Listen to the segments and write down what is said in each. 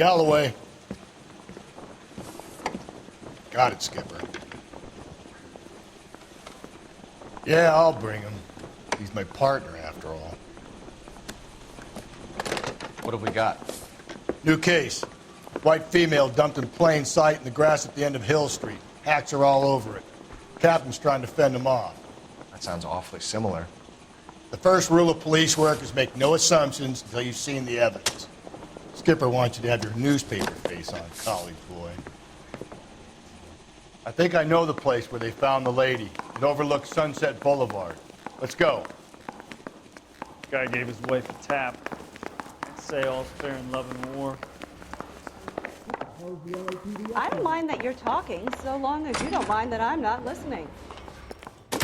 Galloway. Got it, Skipper. Yeah, I'll bring him. He's my partner, after all. What have we got? New case. White female dumped in plain sight in the grass at the end of Hill Street. Hacks are all over it. Captain's trying to fend him off. That sounds awfully similar. The first rule of police work is make no assumptions until you've seen the evidence. Skipper wants you to have your newspaper face on, college boy. I think I know the place where they found the lady. It overlooks Sunset Boulevard. Let's go. Guy gave his wife a tap. I'd say all's fair in love and war. I don't mind that you're talking, so long as you don't mind that I'm not listening.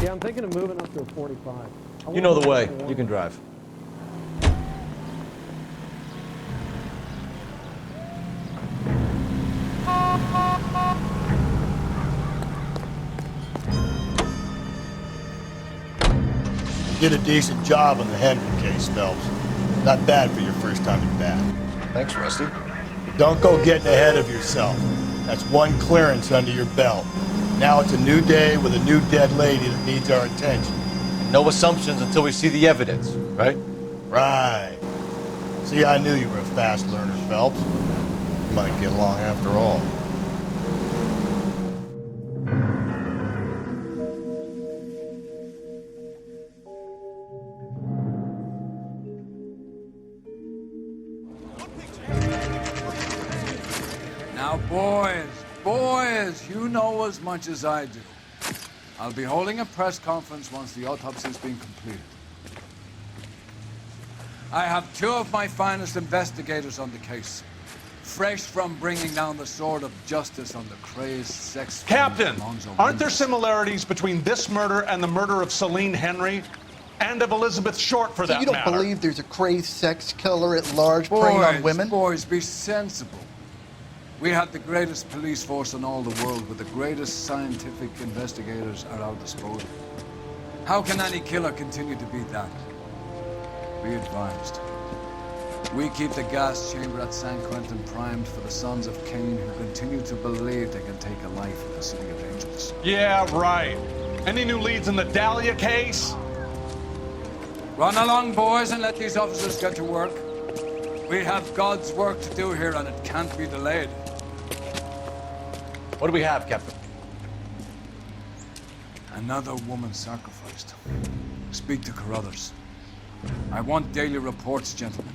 Yeah, I'm thinking of moving up to a 45. You know the way. You can drive. You did a decent job on the Henry case, Phelps. Not bad for your first time at bat. Thanks, Rusty. Don't go getting ahead of yourself. That's one clearance under your belt. Now it's a new day with a new dead lady that needs our attention. No assumptions until we see the evidence, right? Right. See, I knew you were a fast learner, Phelps. You might get along after all. Now, boys, you know as much as I do. I'll be holding a press conference once the autopsy's been completed. I have two of my finest investigators on the case, fresh from bringing down the sword of justice on the crazed sex... Captain, aren't there similarities between this murder and the murder of Celine Henry? And of Elizabeth Short, for that matter? So you don't believe there's a crazed sex killer at large preying on women? Boys, be sensible. We have the greatest police force in all the world, with the greatest scientific investigators at our disposal. How can any killer continue to be that? Be advised. We keep the gas chamber at San Quentin primed for the sons of Cain who continue to believe they can take a life in the City of Angels. Yeah, right. Any new leads in the Dahlia case? Run along, boys, and let these officers get to work. We have God's work to do here, and it can't be delayed. What do we have, Captain? Another woman sacrificed. Speak to Carruthers. I want daily reports, gentlemen.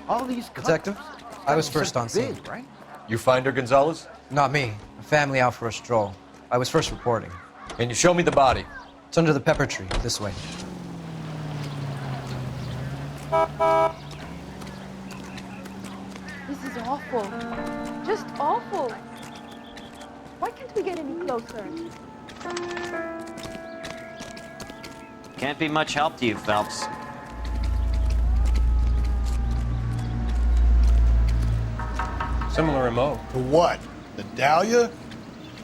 All these Detective, I was first on scene. Right? You find her, Gonzales? Not me. A family out for a stroll. I was first reporting. Can you show me the body? It's under the pepper tree, this way. This is awful. Just awful. Why can't we get any closer? Can't be much help to you, Phelps. Similar MO. To what? The Dahlia?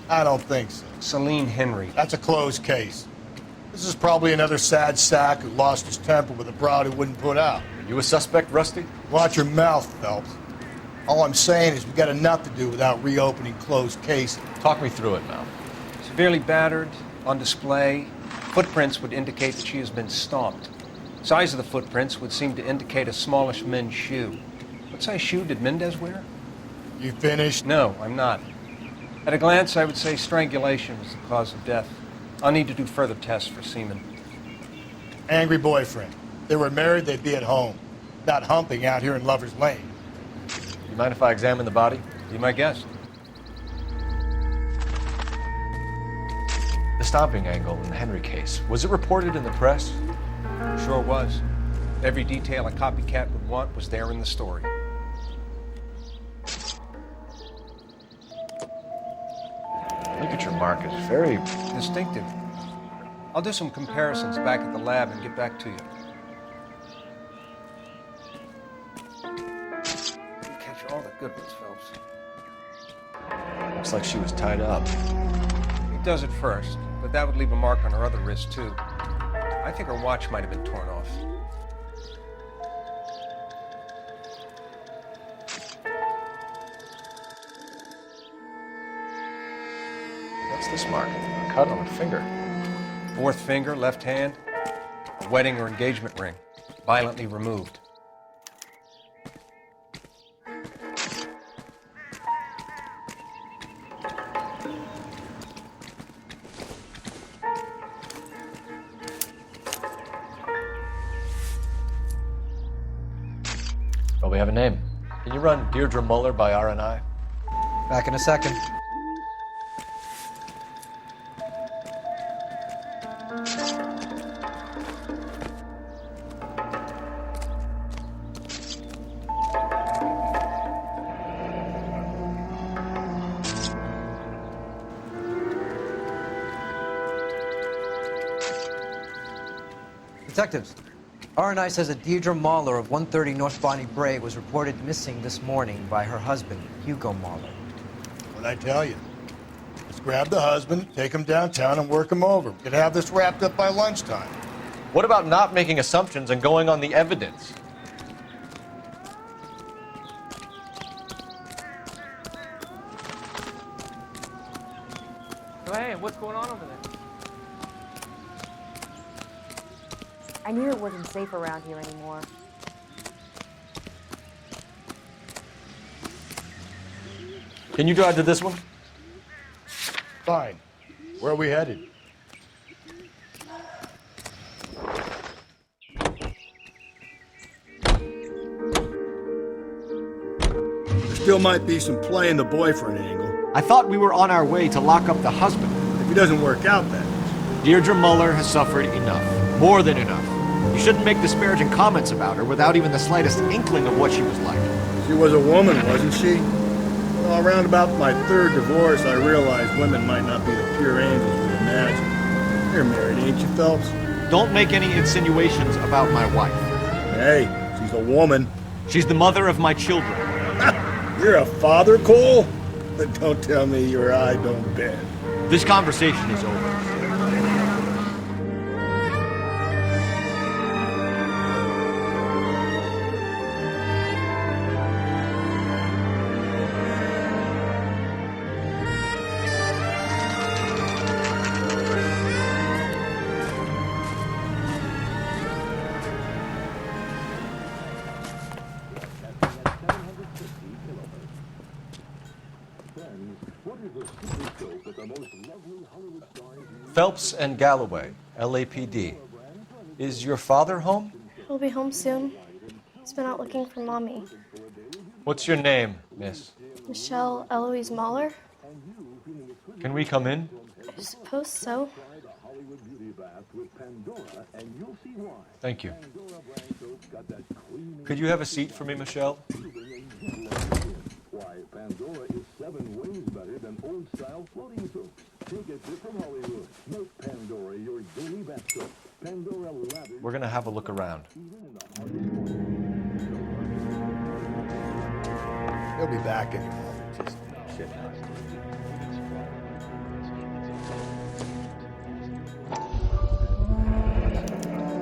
I don't think so. Celine Henry. That's a closed case. This is probably another sad sack who lost his temper with a broad who wouldn't put out. Are you a suspect, Rusty? Watch your mouth, Phelps. All I'm saying is we got enough to do without reopening closed cases. Talk me through it, Mal. Severely battered, on display. Footprints would indicate that she has been stomped. Size of the footprints would seem to indicate a smallish men's shoe. What size shoe did Mendez wear? You finished? No, I'm not. At a glance, I would say strangulation was the cause of death. I'll need to do further tests for semen. Angry boyfriend. If they were married, they'd be at home. Not humping out here in Lover's Lane. You mind if I examine the body? Be my guest. The stomping angle in the Henry case, was it reported in the press? Sure was. Every detail a copycat would want was there in the story. Look at your mark, it's very distinctive. I'll do some comparisons back at the lab and get back to you. You catch all the good ones, Phelps. Looks like she was tied up. He does it first, but that would leave a mark on her other wrist, too. I think her watch might have been torn off. What's this mark? A cut on the finger. Fourth finger, left hand, a wedding or engagement ring, violently removed. Well, we have a name. Can you run Deidre Moller by RNI? Back in a second. Detectives, RNI says that Deidre Moller of 130 North Bonnie Brae was reported missing this morning by her husband, Hugo Moller. What'd I tell you? Let's grab the husband, take him downtown, and work him over. We could have this wrapped up by lunchtime. What about not making assumptions and going on the evidence? Hey, what's going on over there? I knew it wasn't safe around here anymore. Can you drive to this one? Fine. Where are we headed? There still might be some play in the boyfriend angle. I thought we were on our way to lock up the husband. If he doesn't work out, then. Deirdre Moller has suffered enough. More than enough. You shouldn't make disparaging comments about her without even the slightest inkling of what she was like. She was a woman, wasn't she? Well, around about my third divorce, I realized women might not be the pure angels we imagine. You're married, ain't you, Phelps? Don't make any insinuations about my wife. Hey, she's a woman. She's the mother of my children. You're a father, Cole? But don't tell me your eye don't bend. This conversation is over. Phelps and Galloway, LAPD. Is your father home? He'll be home soon. He's been out looking for Mommy. What's your name, miss? Michelle Eloise Mahler? Can we come in? I suppose so. Thank you. Could you have a seat for me, Michelle? Pandora is 7 ways better than old-style floating soap. Take it from Hollywood. Make Pandora your daily bath soap. Pandora lathers. We're gonna have a look around. He'll be back in a moment. Just shit.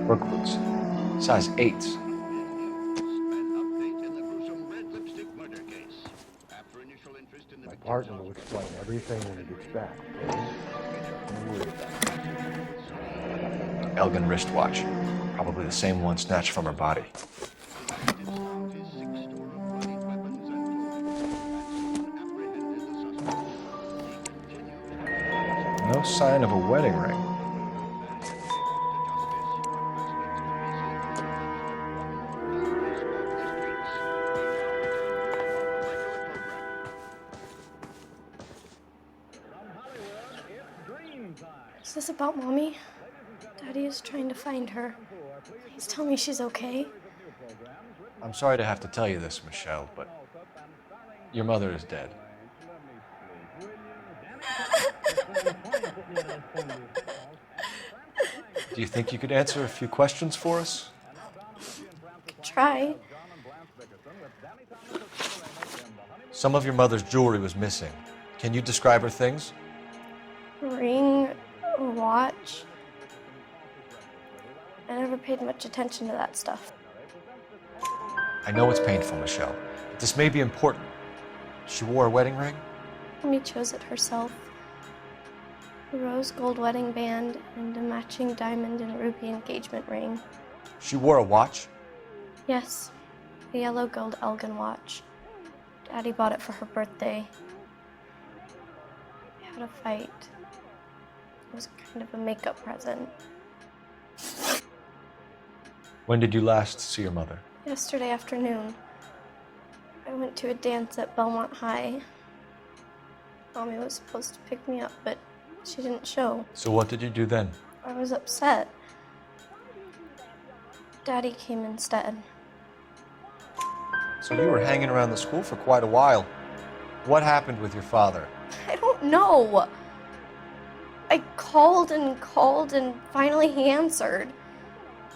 Workboots. Size 8s. My partner will explain everything when he gets back, okay? Don't worry about it. Elgin wristwatch. Probably the same one snatched from her body. No sign of a wedding ring. Is this about Mommy? Daddy is trying to find her. Please tell me she's okay. I'm sorry to have to tell you this, Michelle, but your mother is dead. Do you think you could answer a few questions for us? Try. Some of your mother's jewelry was missing. Can you describe her things? Ring, watch. I never paid much attention to that stuff. I know it's painful, Michelle, but this may be important. She wore a wedding ring? Mommy chose it herself. A rose gold wedding band and a matching diamond and ruby engagement ring. She wore a watch? Yes, a yellow gold Elgin watch. Daddy bought it for her birthday. We had a fight. It was kind of a makeup present. When did you last see your mother? Yesterday afternoon. I went to a dance at Belmont High. Mommy was supposed to pick me up, but she didn't show. So what did you do then? I was upset. Daddy came instead. So you were hanging around the school for quite a while. What happened with your father? I don't know. I called and finally he answered.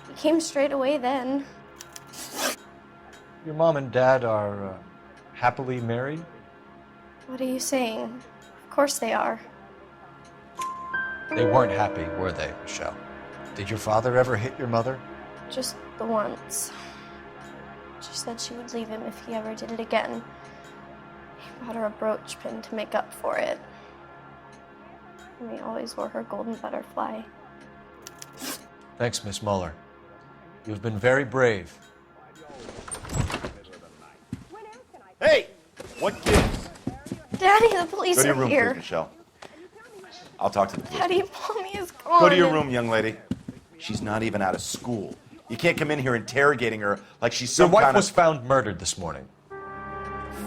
He came straight away then. Your mom and dad are happily married? What are you saying? Of course they are. They weren't happy, were they, Michelle? Did your father ever hit your mother? Just the once. She said she would leave him if he ever did it again. He bought her a brooch pin to make up for it. And he always wore her golden butterfly. Thanks, Miss Moller. You've been very brave. Hey! What gives? Daddy, the police Go to your are room, here. please, Michelle. I'll talk to the police. Daddy, Mommy is gone. Go to your room, young lady. She's not even out of school. You can't come in here interrogating her like she's some Your wife kind was found murdered this morning.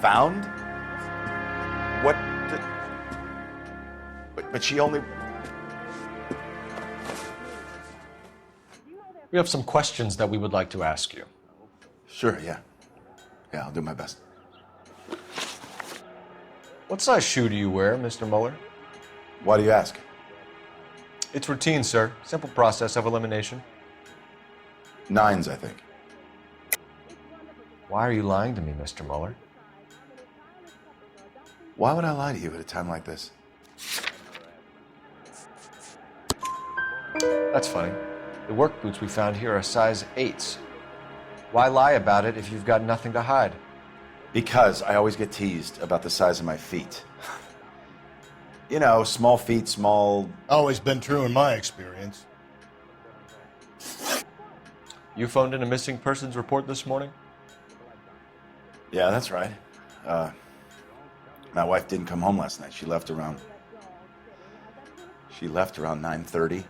Found? What? But she only... We have some questions that we would like to ask you. Sure, yeah. Yeah, I'll do my best. What size shoe do you wear, Mr. Moller? Why do you ask? It's routine, sir. Simple process of elimination. 9s, I think. Why are you lying to me, Mr. Moller? Why would I lie to you at a time like this? That's funny. The work boots we found here are size 8s. Why lie about it if you've got nothing to hide? Because I always get teased about the size of my feet. You know, small feet, small... Always been true in my experience. You phoned in a missing persons report this morning? Yeah, that's right. My wife didn't come home last night. She left around 9:30.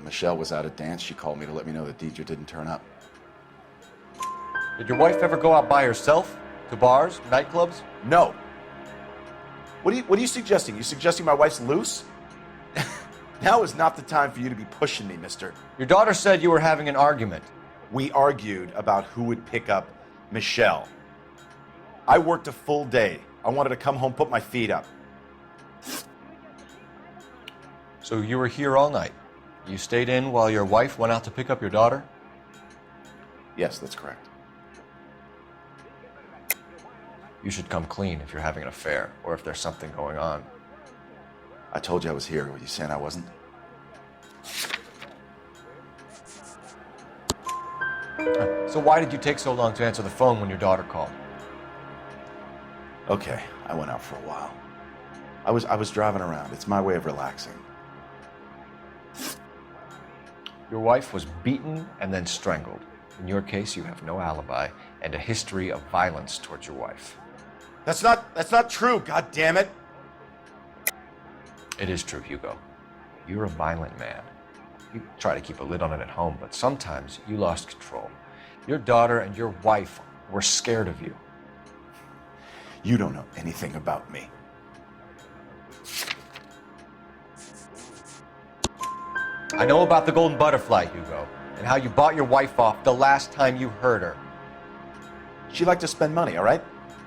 Michelle was out at dance. She called me to let me know that Deidre didn't turn up. Did your wife ever go out by herself? To bars, nightclubs? No. What are you suggesting? You suggesting my wife's loose? Now is not the time for you to be pushing me, mister. Your daughter said you were having an argument. We argued about who would pick up Michelle. I worked a full day. I wanted to come home, put my feet up. So you were here all night? You stayed in while your wife went out to pick up your daughter? Yes, that's correct. You should come clean if you're having an affair or if there's something going on. I told you I was here. Were you saying I wasn't? So why did you take so long to answer the phone when your daughter called? Okay, I went out for a while. I was driving around. It's my way of relaxing. Your wife was beaten and then strangled. In your case, you have no alibi and a history of violence towards your wife. That's not true, God damn it. It is true, Hugo. You're a violent man. You try to keep a lid on it at home, but sometimes you lost control. Your daughter and your wife were scared of you. You don't know anything about me. I know about the golden butterfly, Hugo, and how you bought your wife off the last time you heard her. She liked to spend money, all right?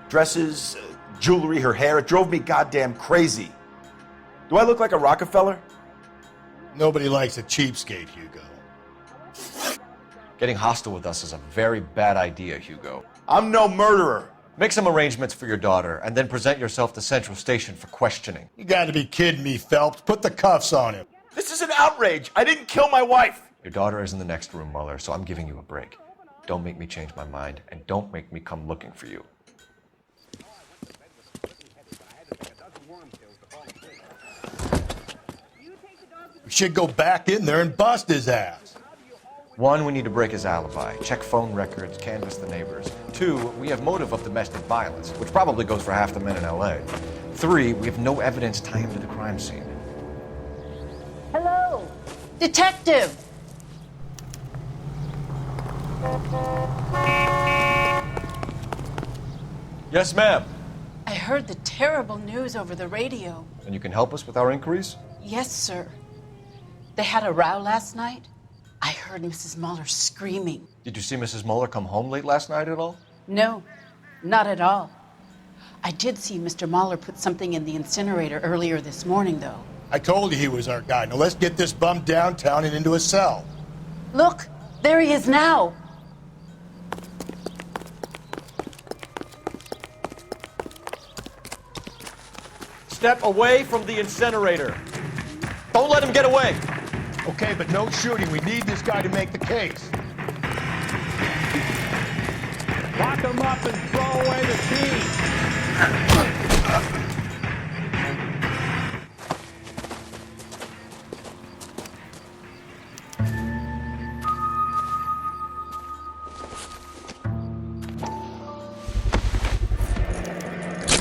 Dresses, jewelry, her hair. It drove me goddamn crazy. Do I look like a Rockefeller? Nobody likes a cheapskate, Hugo. Getting hostile with us is a very bad idea, Hugo. I'm no murderer. Make some arrangements for your daughter, and then present yourself to Central Station for questioning. You gotta be kidding me, Phelps. Put the cuffs on him. This is an outrage. I didn't kill my wife. Your daughter is in the next room, Muller, so I'm giving you a break. Don't make me change my mind, and don't make me come looking for you. We should go back in there and bust his ass. 1, we need to break his alibi, check phone records, canvass the neighbors. 2, we have motive of domestic violence, which probably goes for half the men in LA. 3, we have no evidence tying him to the crime scene. Hello, detective. Yes, ma'am. I heard the terrible news over the radio. And you can help us with our inquiries? Yes, sir. They had a row last night. I heard Mrs. Moller screaming. Did you see Mrs. Moller come home late last night at all? No, not at all. I did see Mr. Moller put something in the incinerator earlier this morning, though. I told you he was our guy. Now let's get this bum downtown and into a cell. Look, there he is now. Step away from the incinerator. Don't let him get away. Okay, but no shooting. We need this guy to make the case. Lock him up and throw away the key.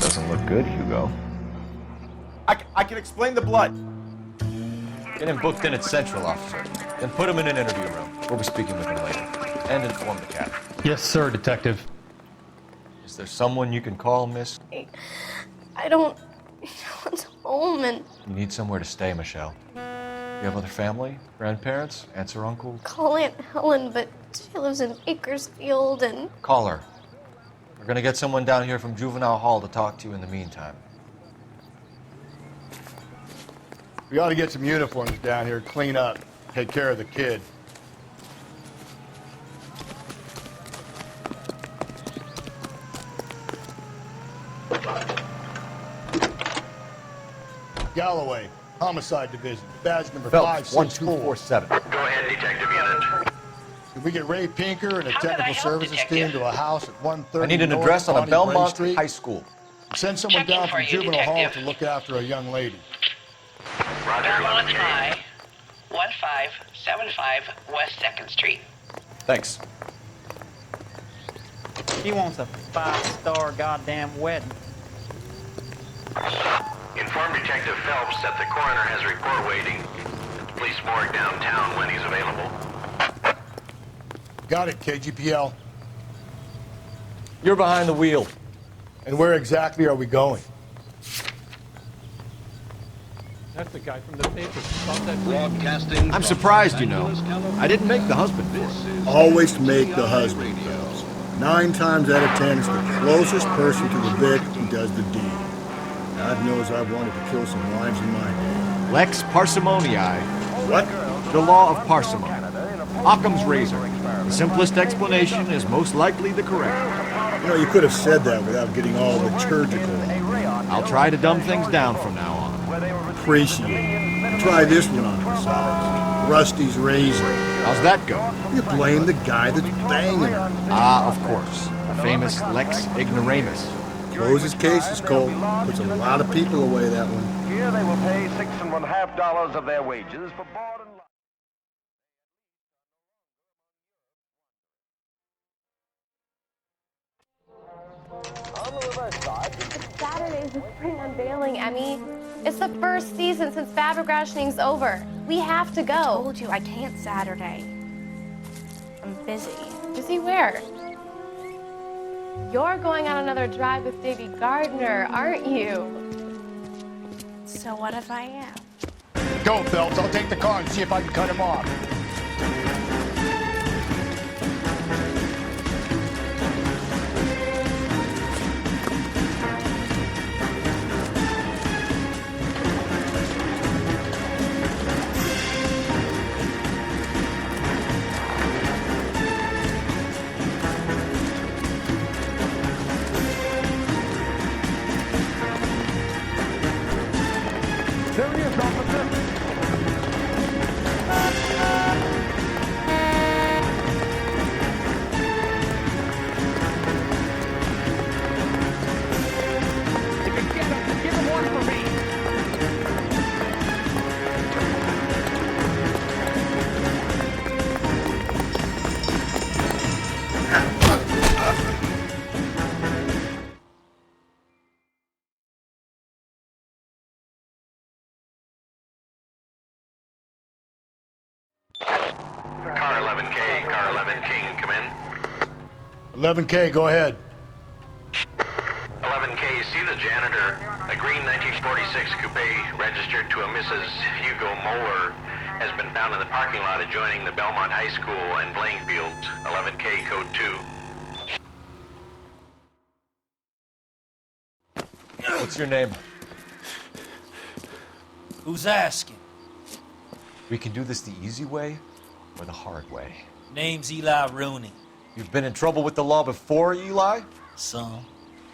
Doesn't look good, Hugo. I can explain the blood. Get him booked in at Central, officer. Then put him in an interview room. We'll be speaking with him later. And inform the captain. Yes, sir, detective. Is there someone you can call, miss? I don't want home and You need somewhere to stay, Michelle. You have other family? Grandparents? Aunts or uncles? call Aunt Helen, but she lives in Bakersfield and Call her. We're gonna get someone down here from Juvenile Hall to talk to you in the meantime. We ought to get some uniforms down here, clean up, take care of the kid. Galloway, Homicide Division, badge number Phelps, 564. 1247. Go ahead, Detective Unit. Can we get Ray Pinker and a technical services team to a house at 130 I need an North address on a Bonnie Bray Belmont Street? High School. Send someone Checking down for from you, Juvenile Hall detective. to look after a young lady. Roger, Belmont 11K. High, 1575 West 2nd Street. Thanks. He wants a 5-star goddamn wedding. Inform Detective Phelps that the coroner has a report waiting at the police morgue downtown when he's available. Got it, KGPL. You're behind the wheel. And where exactly are we going? That's the guy from the paper. Stop that. Broadcasting. I'm surprised, you know. I didn't make the husband bid. Always make the husband, Phelps. 9 times out of 10, it's the closest person to the vic who does the deed. God knows I've wanted to kill some wives in my day. Lex parsimoniae. What? The law of parsimony. Occam's razor. The simplest explanation is most likely the correct. You know, you could have said that without getting all liturgical. I'll try to dumb things down from now on. Appreciate it. Try this one on for size. Rusty's razor. How's that go? You blame the guy that's banging her. Ah, of course. The famous Lex ignoramus. Closes cases, Cole. Puts a lot of people away, that one. Here they will pay $6.50 of their wages for board and It's Saturday's the spring unveiling, Emmy. It's the first season since fabric rationing's over. We have to go. I told you I can't Saturday. I'm busy. Busy where? You're going on another drive with Davy Gardner, aren't you? So what if I am? Go, Phelps. I'll take the car and see if I can cut him off. There he is, officer. Car 11 King, come in. 11K, go ahead. 11K, see the janitor. A green 1946 coupe registered to a Mrs. Hugo Moller has been found in the parking lot adjoining the Belmont High School and playing fields. 11K, code 2. What's your name? Who's asking? We can do this the easy way or the hard way. Name's Eli Rooney. You've been in trouble with the law before, Eli? Some.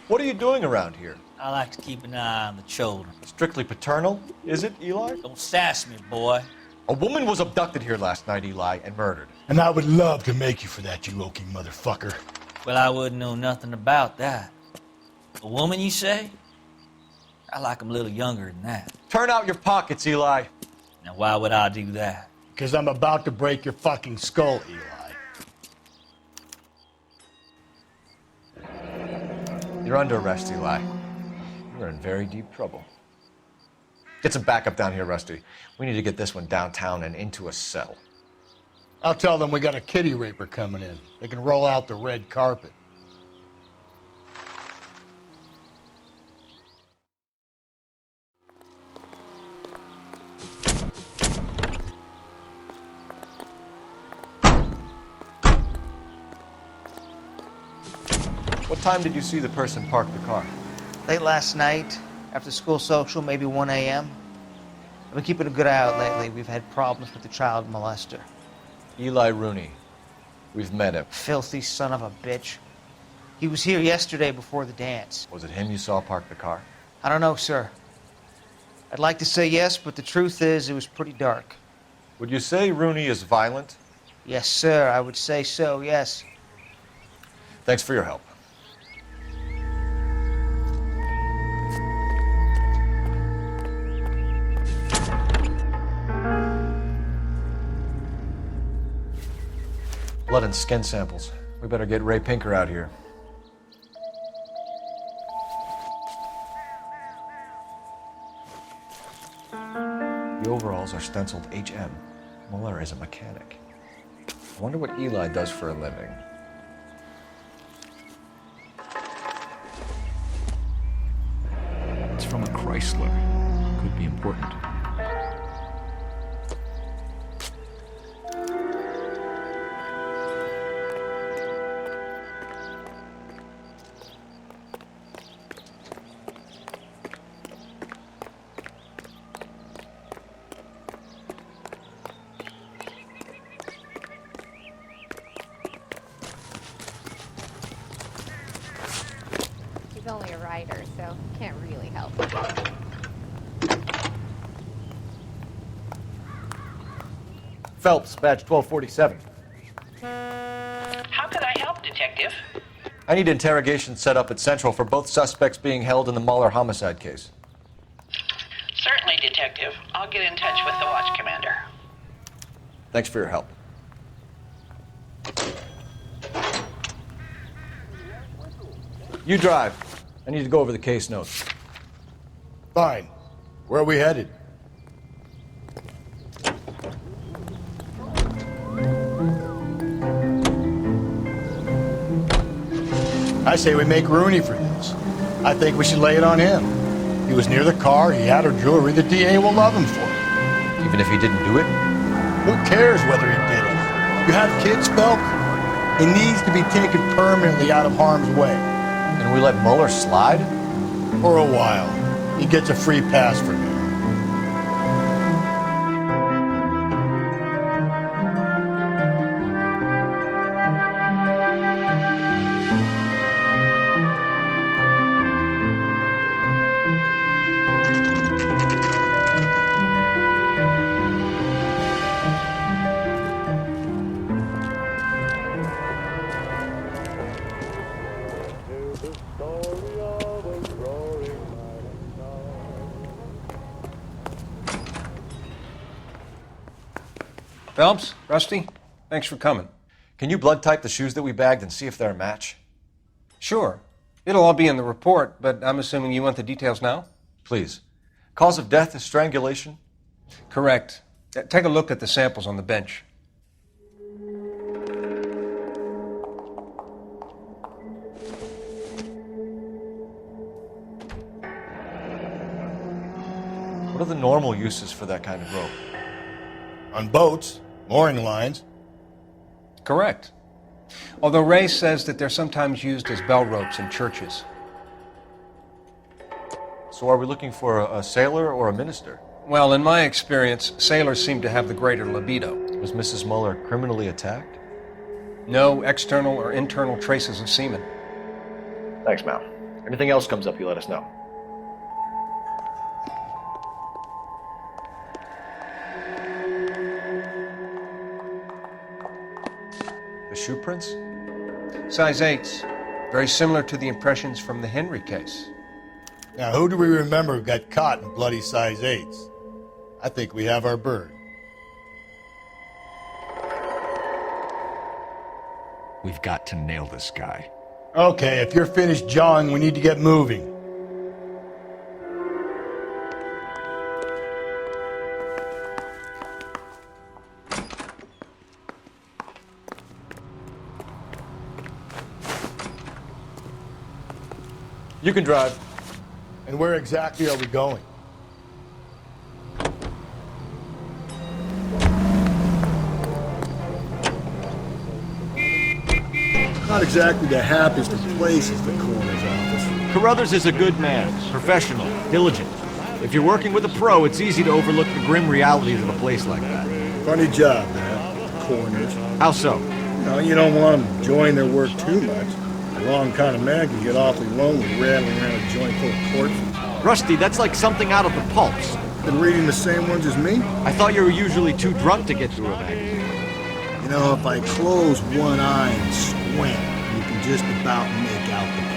What are you doing around here? I like to keep an eye on the children. Strictly paternal, is it, Eli? Don't sass me, boy. A woman was abducted here last night, Eli, and murdered. And I would love to make you for that, you oaking motherfucker. Well, I wouldn't know nothing about that. A woman, you say? I like them a little younger than that. Turn out your pockets, Eli. Now, why would I do that? Because I'm about to break your fucking skull, Eli. You're under arrest, Eli. You're in very deep trouble. Get some backup down here, Rusty. We need to get this one downtown and into a cell. I'll tell them we got a kitty raper coming in. They can roll out the red carpet. What time did you see the person park the car? Late last night, after school social, maybe 1 a.m. I've been keeping a good eye out lately. We've had problems with the child molester. Eli Rooney. We've met him. Filthy son of a bitch. He was here yesterday before the dance. Was it him you saw park the car? I don't know, sir. I'd like to say yes, but the truth is it was pretty dark. Would you say Rooney is violent? Yes, sir. I would say so, yes. Thanks for your help. Blood and skin samples. We better get Ray Pinker out here. The overalls are stenciled HM. Muller is a mechanic. I wonder what Eli does for a living. It's from a Chrysler. Could be important. He's only a writer, so can't really help. Phelps, badge 1247. How can I help, Detective? I need interrogation set up at Central for both suspects being held in the Moller homicide case. Certainly, Detective. I'll get in touch with the watch commander. Thanks for your help. You drive. I need to go over the case notes. Fine. Where are we headed? I say we make Rooney for this. I think we should lay it on him. He was near the car, he had her jewelry, the DA will love him for it. Even if he didn't do it? Who cares whether he did it? You have kids, Phelps? He needs to be taken permanently out of harm's way. And we let Muller slide? For a while. He gets a free pass from me. Phelps, Rusty, thanks for coming. Can you blood type the shoes that we bagged and see if they're a match? Sure. It'll all be in the report, but I'm assuming you want the details now? Please. Cause of death is strangulation? Correct. Take a look at the samples on the bench. What are the normal uses for that kind of rope? On boats, mooring lines. Correct. Although Ray says that they're sometimes used as bell ropes in churches. So are we looking for a sailor or a minister? Well, in my experience, sailors seem to have the greater libido. Was Mrs. Moller criminally attacked? No external or internal traces of semen. Thanks, Mal. Anything else comes up, you let us know. The shoe prints? Size 8s. Very similar to the impressions from the Henry case. Now, who do we remember got caught in bloody size 8s? I think we have our bird. We've got to nail this guy. Okay, if you're finished jawing, we need to get moving. You can drive. And where exactly are we going? Not exactly the happiest of places, the coroner's office. Carruthers is a good man, professional, diligent. If you're working with a pro, it's easy to overlook the grim realities of a place like that. Funny job, man. Coroners. How so? No, you don't want them enjoying their work too much. The wrong kind of man can get awfully lonely rattling around a joint full of corpses. Rusty, that's like something out of the pulps. Been reading the same ones as me? I thought you were usually too drunk to get through a magazine. You know, if I close one eye and squint, you can just about make out the print.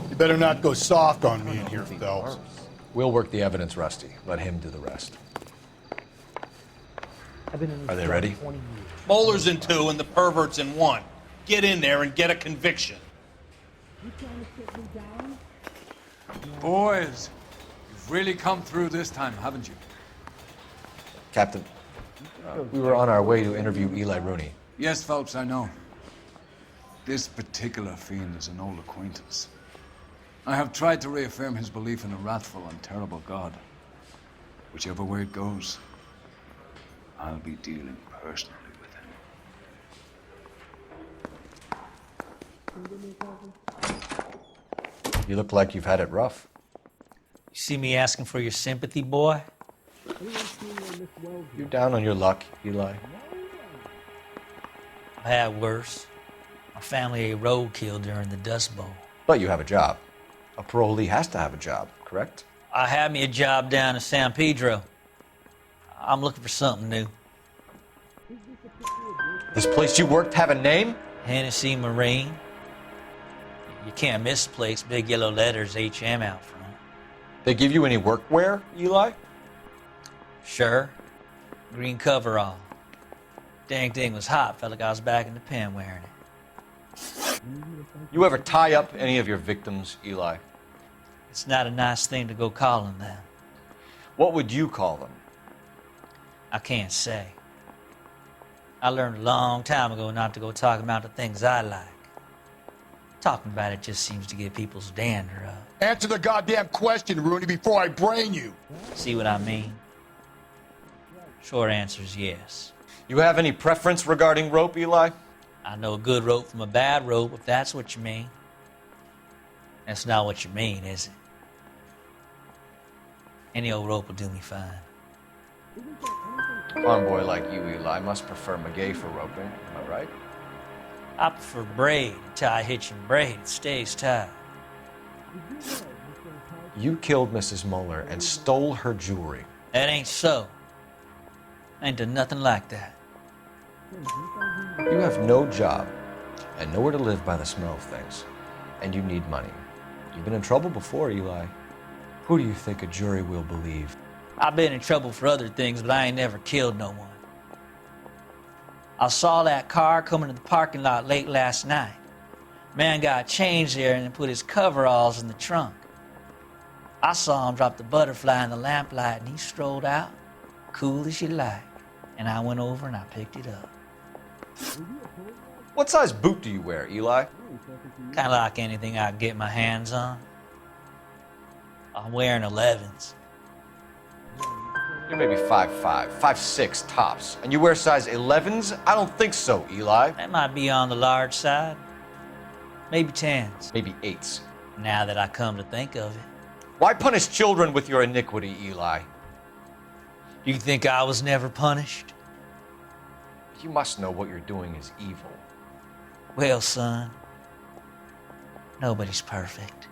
You better not go soft on me in here, Phelps. We'll work the evidence, Rusty. Let him do the rest. Are they ready? Moller's in 2 and the pervert's in 1. Get in there and get a conviction. Boys, you've really come through this time, haven't you? Captain, we were on our way to interview Eli Rooney. Yes, Phelps, I know. This particular fiend is an old acquaintance. I have tried to reaffirm his belief in a wrathful and terrible God. Whichever way it goes, I'll be dealing personally with him. You look like you've had it rough. You see me asking for your sympathy, boy? You're down on your luck, Eli. I had worse. My family ate roadkill during the Dust Bowl. But you have a job. A parolee has to have a job, correct? I had me a job down in San Pedro. I'm looking for something new. This place you worked have a name? Hennessy Marine. You can't miss the place. Big yellow letters, HM out front. They give you any workwear, Eli? Sure. Green coverall. Dang thing was hot. Felt like I was back in the pen wearing it. You ever tie up any of your victims, Eli? It's not a nice thing to go calling them. What would you call them? I can't say. I learned a long time ago not to go talking about the things I like. Talking about it just seems to get people's dander up. Answer the goddamn question, Rooney, before I brain you. See what I mean? Short answer is yes. You have any preference regarding rope, Eli? I know a good rope from a bad rope, if that's what you mean. That's not what you mean, is it? Any old rope will do me fine. A farm boy like you, Eli, must prefer Magay for roping. Am I right? I prefer braid. Tie, hitch, and braid. It stays tied. You killed Mrs. Moller and stole her jewelry. That ain't so. I ain't done nothing like that. You have no job and nowhere to live by the smell of things. And you need money. You've been in trouble before, Eli. Who do you think a jury will believe? I've been in trouble for other things, but I ain't never killed no one. I saw that car coming to the parking lot late last night. Man got changed there and put his coveralls in the trunk. I saw him drop the butterfly in the lamplight and he strolled out, cool as you like. And I went over and I picked it up. What size boot do you wear, Eli? Kind of like anything I can get my hands on. I'm wearing 11s. You're maybe 5'5", 5'6" tops. And you wear size 11s? I don't think so, Eli. That might be on the large side. Maybe 10s. Maybe 8s. Now that I come to think of it. Why punish children with your iniquity, Eli? You think I was never punished? You must know what you're doing is evil. Well, son, nobody's perfect.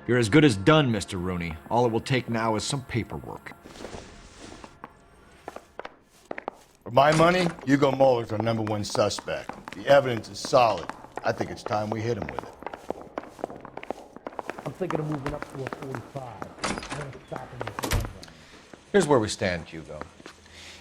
You're as good as done, Mr. Rooney. All it will take now is some paperwork. For my money, Hugo Moller's our #1 suspect. The evidence is solid. I think it's time we hit him with it. I'm thinking of moving up to a 45. I'm gonna stop him with the one. Here's where we stand, Hugo.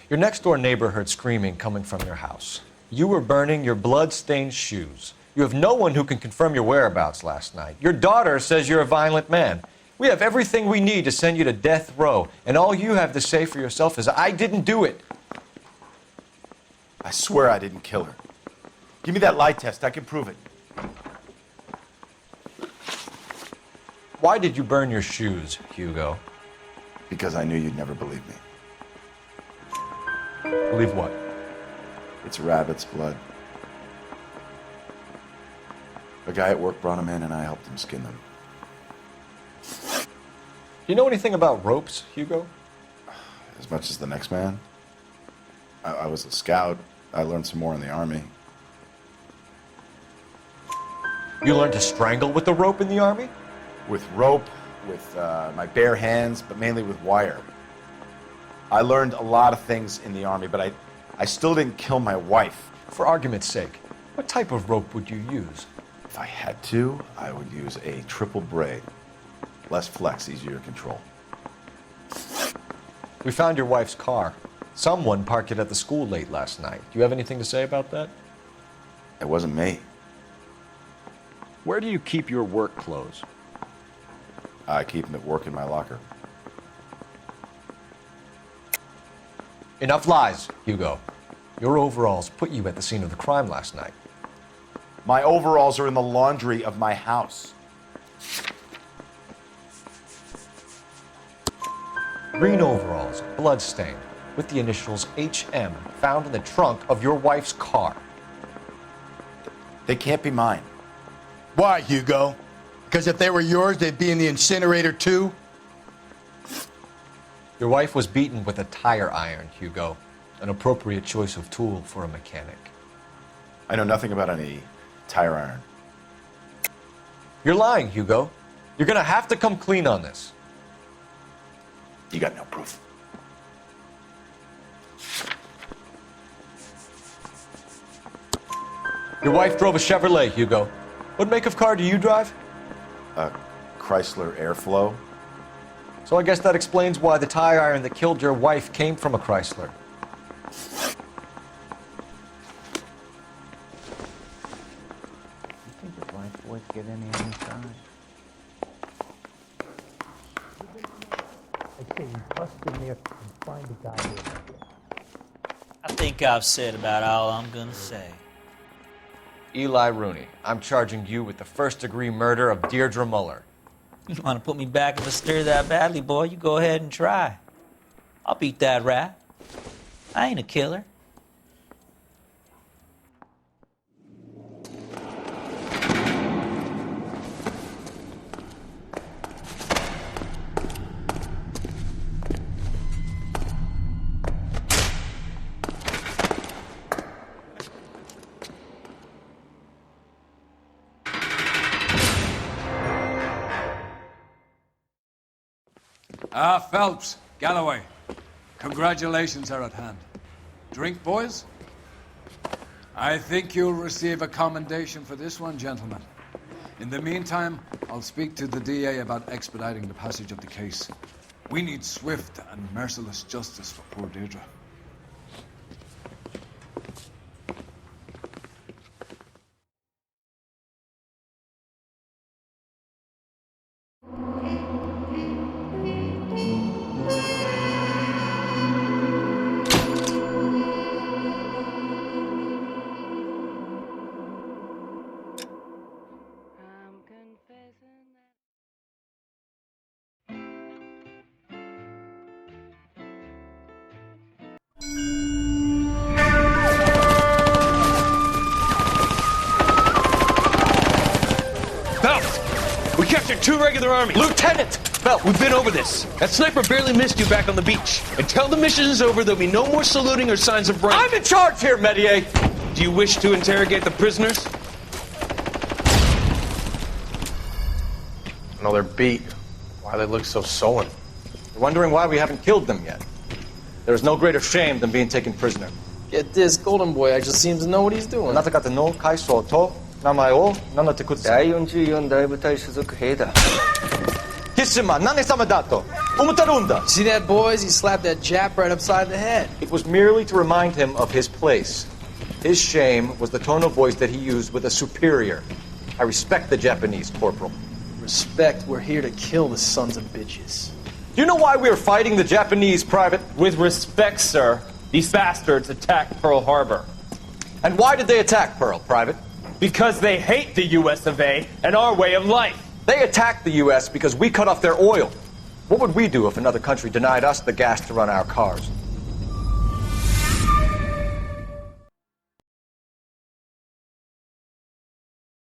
Your next-door neighbor heard screaming coming from your house. You were burning your blood-stained shoes. You have no one who can confirm your whereabouts last night. Your daughter says you're a violent man. We have everything we need to send you to death row, and all you have to say for yourself is, I didn't do it. I swear I didn't kill her. Give me that lie test. I can prove it. Why did you burn your shoes, Hugo? Because I knew you'd never believe me. Believe what? It's rabbit's blood. A guy at work brought him in and I helped him skin them. Do you know anything about ropes, Hugo? As much as the next man. I was a scout. I learned some more in the Army. You learned to strangle with the rope in the Army? With rope, with my bare hands, but mainly with wire. I learned a lot of things in the Army, but I still didn't kill my wife. For argument's sake, what type of rope would you use? If I had to, I would use a triple braid. Less flex, easier to control. We found your wife's car. Someone parked it at the school late last night. Do you have anything to say about that? It wasn't me. Where do you keep your work clothes? I keep them at work in my locker. Enough lies, Hugo. Your overalls put you at the scene of the crime last night. My overalls are in the laundry of my house. Green overalls, bloodstained, with the initials HM found in the trunk of your wife's car. They can't be mine. Why, Hugo? Because if they were yours, they'd be in the incinerator too? Your wife was beaten with a tire iron, Hugo. An appropriate choice of tool for a mechanic. I know nothing about any tire iron. You're lying, Hugo. You're gonna have to come clean on this. You got no proof. Your wife drove a Chevrolet, Hugo. What make of car do you drive? A Chrysler Airflow. So I guess that explains why the tire iron that killed your wife came from a Chrysler. You think the black boys get any on this side? I say we bust in there and find the guy there. I think I've said about all I'm gonna say. Eli Rooney, I'm charging you with the first-degree murder of Deidre Moller. You want to put me back in the stir that badly, boy? You go ahead and try. I'll beat that rat. I ain't a killer. Phelps, Galloway, congratulations are at hand. Drink, boys? I think you'll receive a commendation for this one, gentlemen. In the meantime, I'll speak to the DA about expediting the passage of the case. We need swift and merciless justice for poor Deidre. 2 regular army. Lieutenant! Phelps! We've been over this. That sniper barely missed you back on the beach. Until the mission is over, there'll be no more saluting or signs of rank. I'm in charge here, Medier! Do you wish to interrogate the prisoners? No, they're beat. Why they look so sullen? You're wondering why we haven't killed them yet. There is no greater shame than being taken prisoner. Get this, Golden Boy actually seems to know what he's doing. あなた方の階層と名前を名乗ってください。第44大部隊所属兵だ。貴様、何様だと思ってるんだ。 See that, boys? He slapped that Jap right upside the head. It was merely to remind him of his place. His shame was the tone of voice that he used with a superior. I respect the Japanese, Corporal. Respect, we're here to kill the sons of bitches. Do you know why we are fighting the Japanese, Private? With respect, sir, these bastards attacked Pearl Harbor. And why did they attack Pearl, Private? Because they hate the US of A and our way of life. They attacked the U.S. because we cut off their oil. What would we do if another country denied us the gas to run our cars?